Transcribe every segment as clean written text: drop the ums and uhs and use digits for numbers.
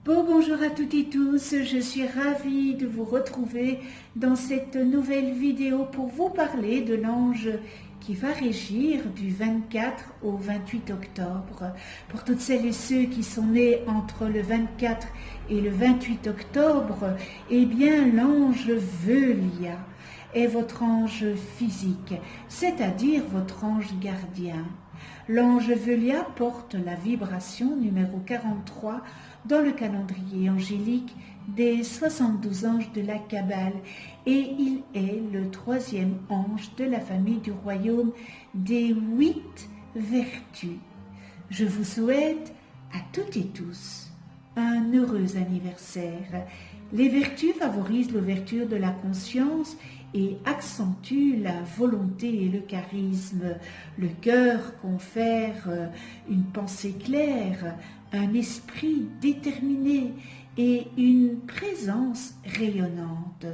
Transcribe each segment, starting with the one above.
Bonjour à toutes et tous, je suis ravie de vous retrouver dans cette nouvelle vidéo pour vous parler de l'ange qui va régir du 24 au 28 octobre. Pour toutes celles et ceux qui sont nés entre le 24 et le 28 octobre, eh bien l'ange Velia est votre ange physique, c'est-à-dire votre ange gardien. L'ange Velia porte la vibration numéro 43 dans le calendrier angélique des 72 anges de la Kabbale et il est le troisième ange de la famille du royaume des 8 vertus. Je vous souhaite à toutes et tous un heureux anniversaire. Les vertus favorisent l'ouverture de la conscience et accentuent la volonté et le charisme. Le cœur confère une pensée claire, un esprit déterminé et une présence rayonnante.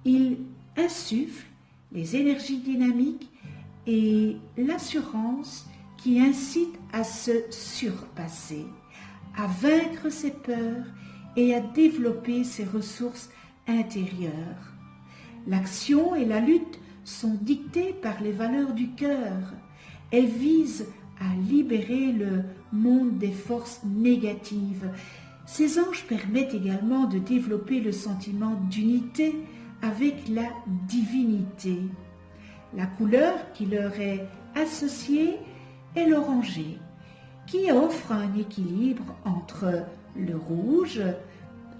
Il insuffle les énergies dynamiques et l'assurance qui incitent à se surpasser, à vaincre ses peurs et à développer ses ressources intérieures. L'action et la lutte sont dictées par les valeurs du cœur. Elles visent à libérer le monde des forces négatives. Ces anges permettent également de développer le sentiment d'unité avec la divinité. La couleur qui leur est associée est l'orangé, qui offre un équilibre entre le rouge,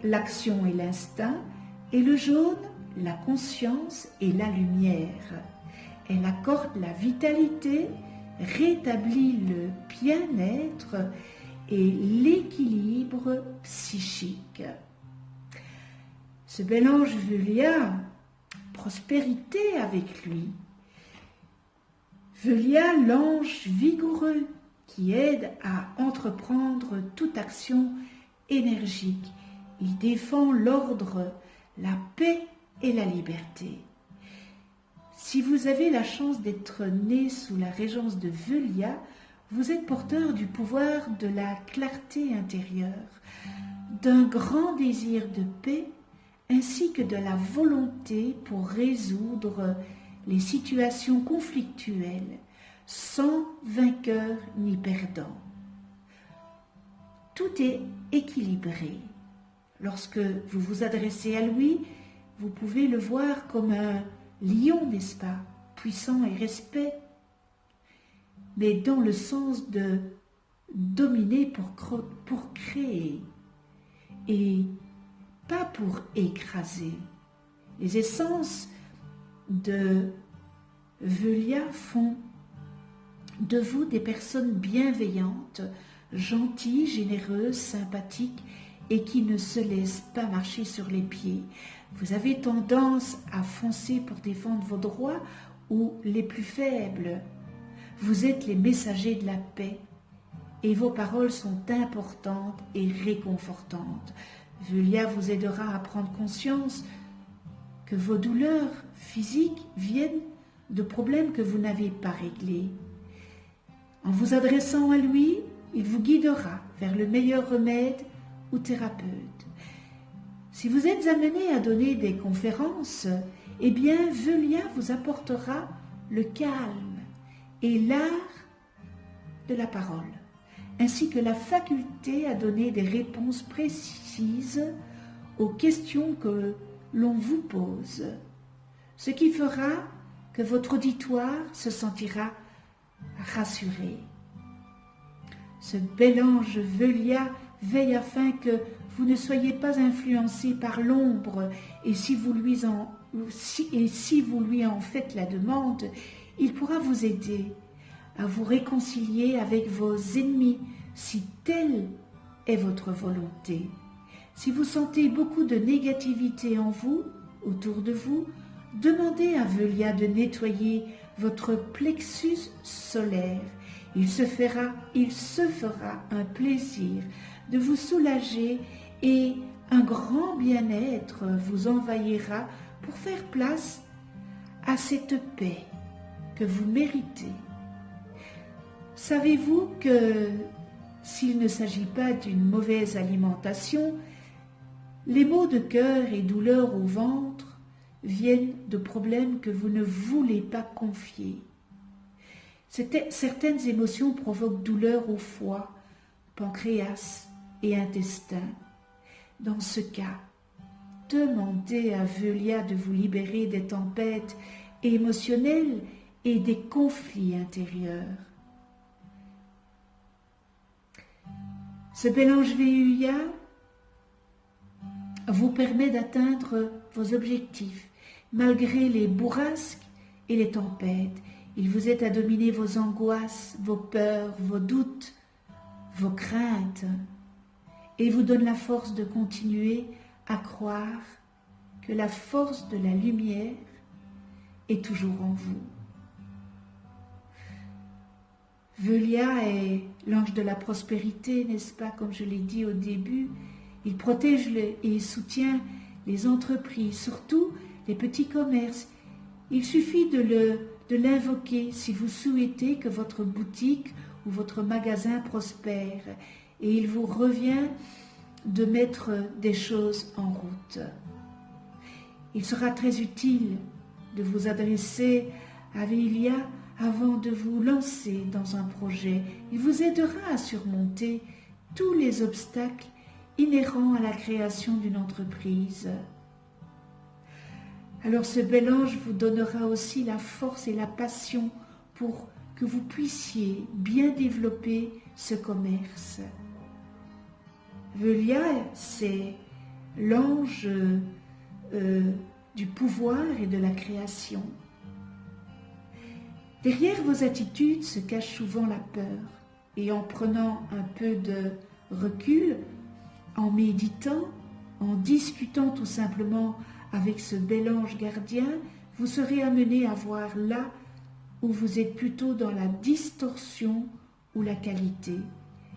l'action et l'instinct, et le jaune, la conscience et la lumière. Elle accorde la vitalité, rétablit le bien-être et l'équilibre psychique. Ce bel ange Velia, prospérité avec lui. Velia, l'ange vigoureux qui aide à entreprendre toute action énergique. Il défend l'ordre, la paix et la liberté. Si vous avez la chance d'être né sous la régence de Velia, vous êtes porteur du pouvoir de la clarté intérieure, d'un grand désir de paix, ainsi que de la volonté pour résoudre les situations conflictuelles, sans vainqueur ni perdant. Tout est équilibré. Lorsque vous vous adressez à lui, vous pouvez le voir comme un lion, n'est-ce pas, puissant et respect, mais dans le sens de dominer pour créer et pas pour écraser. Les essences de Velia font de vous des personnes bienveillantes, gentilles, généreuses, sympathiques et qui ne se laissent pas marcher sur les pieds. Vous avez tendance à foncer pour défendre vos droits ou les plus faibles. Vous êtes les messagers de la paix et vos paroles sont importantes et réconfortantes. Velia vous aidera à prendre conscience que vos douleurs physiques viennent de problèmes que vous n'avez pas réglés. En vous adressant à lui, il vous guidera vers le meilleur remède ou thérapeute. Si vous êtes amené à donner des conférences, eh bien Velia vous apportera le calme et l'art de la parole, ainsi que la faculté à donner des réponses précises aux questions que l'on vous pose, ce qui fera que votre auditoire se sentira rassuré. Ce bel ange Velia veille afin que vous ne soyez pas influencé par l'ombre et si vous lui en faites la demande, il pourra vous aider à vous réconcilier avec vos ennemis si telle est votre volonté. Si vous sentez beaucoup de négativité en vous, autour de vous, demandez à Velia de nettoyer votre plexus solaire. Il se fera un plaisir de vous soulager et un grand bien-être vous envahira pour faire place à cette paix que vous méritez. Savez-vous que s'il ne s'agit pas d'une mauvaise alimentation, les maux de cœur et douleurs au ventre viennent de problèmes que vous ne voulez pas confier. Certaines émotions provoquent douleur au foie, pancréas et intestin. Dans ce cas, demandez à Velia de vous libérer des tempêtes émotionnelles et des conflits intérieurs. Ce mélange VUIA vous permet d'atteindre vos objectifs, malgré les bourrasques et les tempêtes. Il vous aide à dominer vos angoisses, vos peurs, vos doutes, vos craintes, et vous donne la force de continuer à croire que la force de la lumière est toujours en vous. Velia est l'ange de la prospérité, n'est-ce pas, comme je l'ai dit au début. Il protège et soutient les entreprises, surtout les petits commerces. Il suffit de l'invoquer si vous souhaitez que votre boutique ou votre magasin prospère. Et il vous revient de mettre des choses en route. Il sera très utile de vous adresser à Velia avant de vous lancer dans un projet. Il vous aidera à surmonter tous les obstacles inhérents à la création d'une entreprise. Alors ce bel ange vous donnera aussi la force et la passion pour que vous puissiez bien développer ce commerce. Velia, c'est l'ange du pouvoir et de la création. Derrière vos attitudes se cache souvent la peur, et en prenant un peu de recul, en méditant, en discutant tout simplement avec ce bel ange gardien, vous serez amené à voir là où vous êtes plutôt dans la distorsion ou la qualité.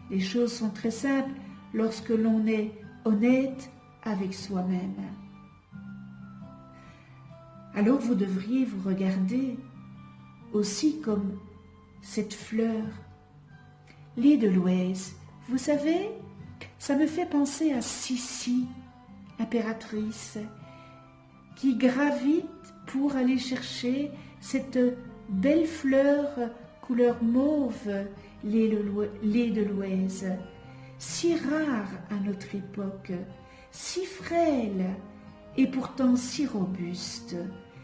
Les choses sont très simples lorsque l'on est honnête avec soi-même. Alors vous devriez vous regarder aussi comme cette fleur, lys de l'Ouest. Vous savez, ça me fait penser à Sissi, impératrice, qui gravite pour aller chercher cette belle fleur couleur mauve, lait de l'Ouest, si rare à notre époque, si frêle et pourtant si robuste,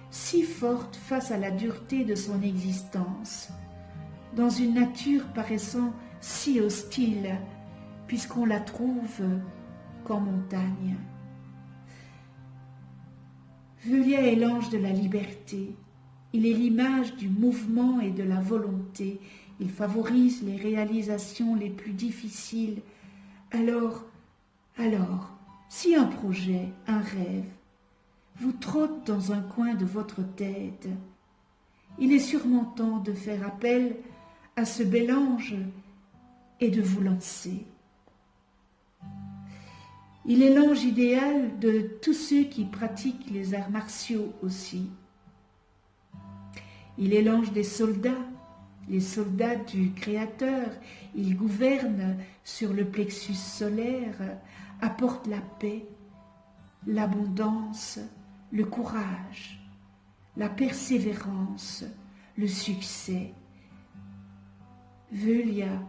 si forte face à la dureté de son existence, dans une nature paraissant si hostile, puisqu'on la trouve qu'en montagne. Velia est l'ange de la liberté. Il est l'image du mouvement et de la volonté. Il favorise les réalisations les plus difficiles. Alors, si un projet, un rêve, vous trotte dans un coin de votre tête, il est sûrement temps de faire appel à ce bel ange et de vous lancer. Il est l'ange idéal de tous ceux qui pratiquent les arts martiaux aussi. Il est l'ange des soldats, les soldats du Créateur. Il gouverne sur le plexus solaire, apporte la paix, l'abondance, le courage, la persévérance, le succès. Velia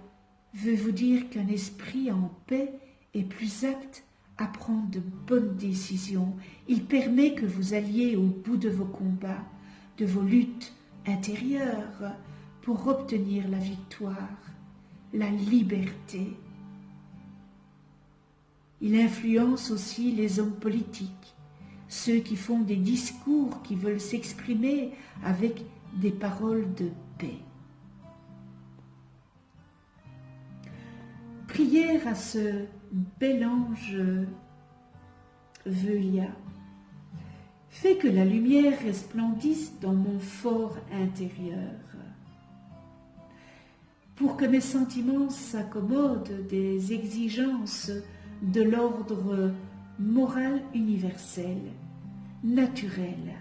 veut vous dire qu'un esprit en paix est plus apte à prendre de bonnes décisions. Il permet que vous alliez au bout de vos combats, de vos luttes intérieures pour obtenir la victoire, la liberté. Il influence aussi les hommes politiques, ceux qui font des discours, qui veulent s'exprimer avec des paroles de paix. Prière à ce bel ange Velia. Fais que la lumière resplendisse dans mon fort intérieur, pour que mes sentiments s'accommodent des exigences de l'ordre moral universel, naturel.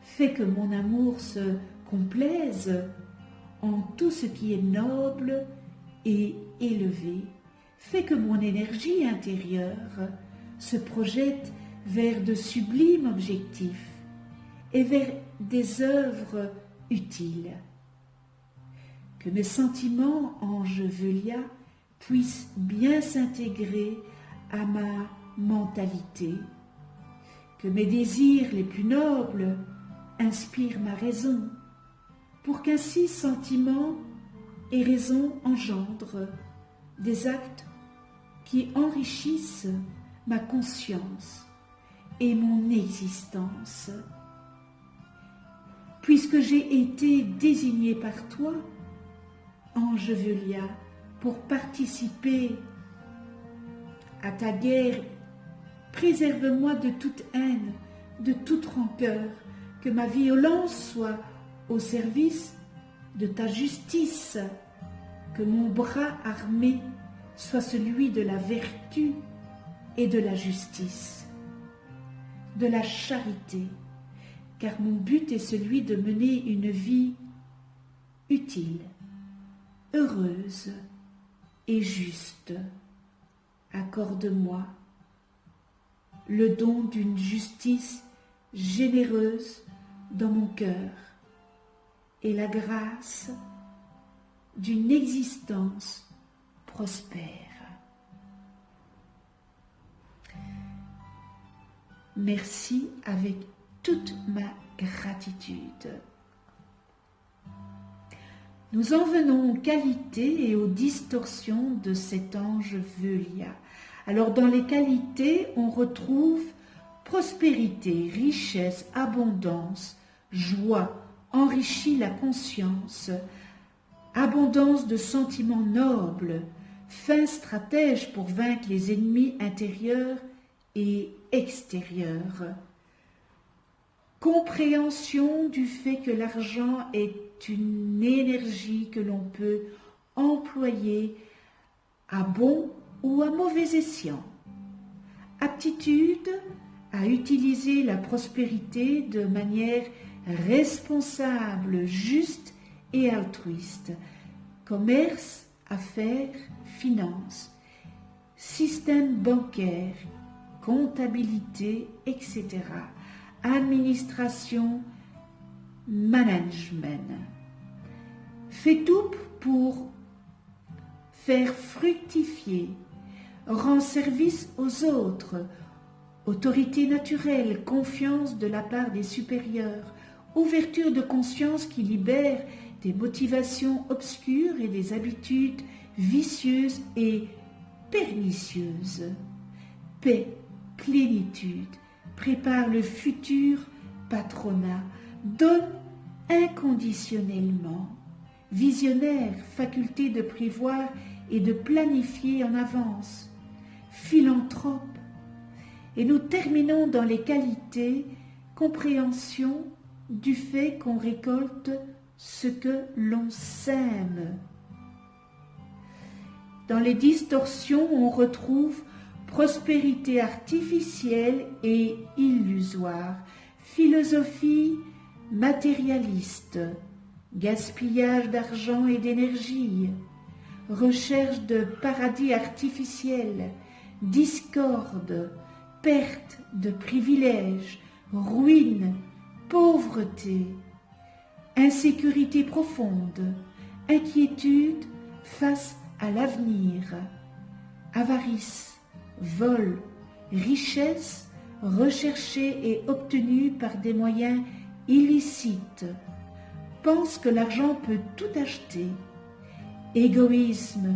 Fais que mon amour se complaise en tout ce qui est noble et élevé fait que mon énergie intérieure se projette vers de sublimes objectifs et vers des œuvres utiles. Que mes sentiments, ange Velia, puissent bien s'intégrer à ma mentalité, que mes désirs les plus nobles inspirent ma raison, pour qu'ainsi sentiment et raison engendrent des actes qui enrichissent ma conscience et mon existence. Puisque j'ai été désigné par toi, ange Velia, pour participer à ta guerre, préserve-moi de toute haine, de toute rancœur, que ma violence soit au service de ta justice, que mon bras armé soit celui de la vertu et de la justice, de la charité, car mon but est celui de mener une vie utile, heureuse et juste. Accorde-moi le don d'une justice généreuse dans mon cœur et la grâce d'une existence prospère. Merci avec toute ma gratitude. Nous en venons aux qualités et aux distorsions de cet ange Velia. Alors dans les qualités, on retrouve prospérité, richesse, abondance, joie, enrichit la conscience, abondance de sentiments nobles, fin stratège pour vaincre les ennemis intérieurs et extérieurs, compréhension du fait que l'argent est une énergie que l'on peut employer à bon ou à mauvais escient, aptitude à utiliser la prospérité de manière responsable, juste et altruiste, commerce, affaires, finances, système bancaire, comptabilité, etc., administration, management. Fait tout pour faire fructifier, rend service aux autres, autorité naturelle, confiance de la part des supérieurs, ouverture de conscience qui libère des motivations obscures et des habitudes vicieuses et pernicieuses. Paix, plénitude, prépare le futur patronat, donne inconditionnellement, visionnaire, faculté de prévoir et de planifier en avance, philanthrope. Et nous terminons dans les qualités, compréhension du fait qu'on récolte ce que l'on sème. Dans les distorsions, on retrouve prospérité artificielle et illusoire, philosophie matérialiste, gaspillage d'argent et d'énergie, recherche de paradis artificiel, discorde, perte de privilèges, ruine, pauvreté, insécurité profonde, inquiétude face à l'avenir, avarice, vol, richesse recherchée et obtenue par des moyens illicites, pense que l'argent peut tout acheter, égoïsme,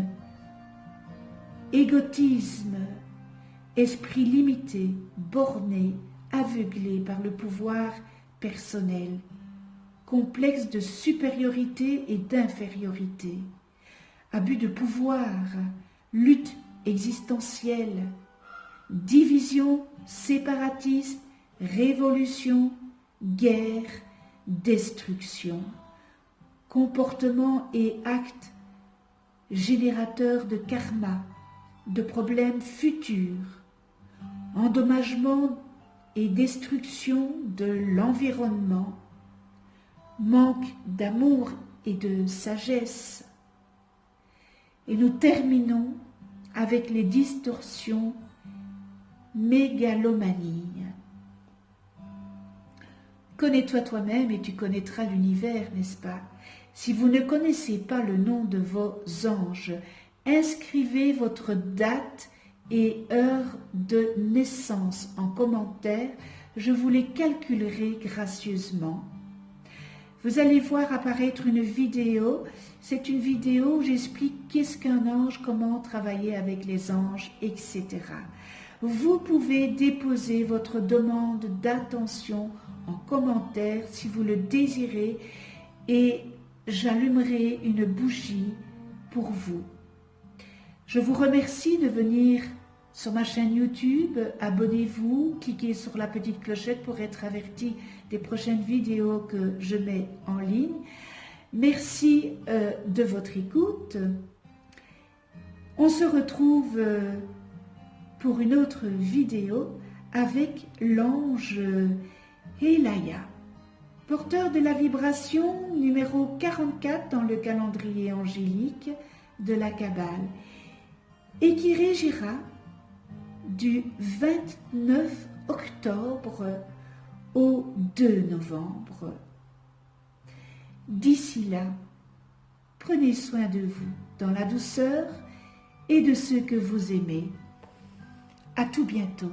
égotisme, esprit limité, borné, aveuglé par le pouvoir personnel, complexe de supériorité et d'infériorité, abus de pouvoir, lutte existentielle, division séparatiste, révolution, guerre, destruction, comportement et actes générateurs de karma, de problèmes futurs, endommagement et destruction de l'environnement, manque d'amour et de sagesse, Et nous terminons avec les distorsions mégalomanie. Connais-toi toi-même et tu connaîtras l'univers, n'est-ce pas? Si vous ne connaissez pas le nom de vos anges, inscrivez votre date et heure de naissance en commentaire, je vous les calculerai gracieusement. Vous allez voir apparaître une vidéo, c'est une vidéo où j'explique qu'est-ce qu'un ange, comment travailler avec les anges, etc. Vous pouvez déposer votre demande d'attention en commentaire si vous le désirez et j'allumerai une bougie pour vous. Je vous remercie de venir sur ma chaîne YouTube, abonnez-vous, cliquez sur la petite clochette pour être averti des prochaines vidéos que je mets en ligne. Merci de votre écoute. On se retrouve pour une autre vidéo avec l'ange Helaya, porteur de la vibration numéro 44 dans le calendrier angélique de la Kabbale et qui régira du 29 octobre au 2 novembre. D'ici là, prenez soin de vous dans la douceur et de ceux que vous aimez. À tout bientôt.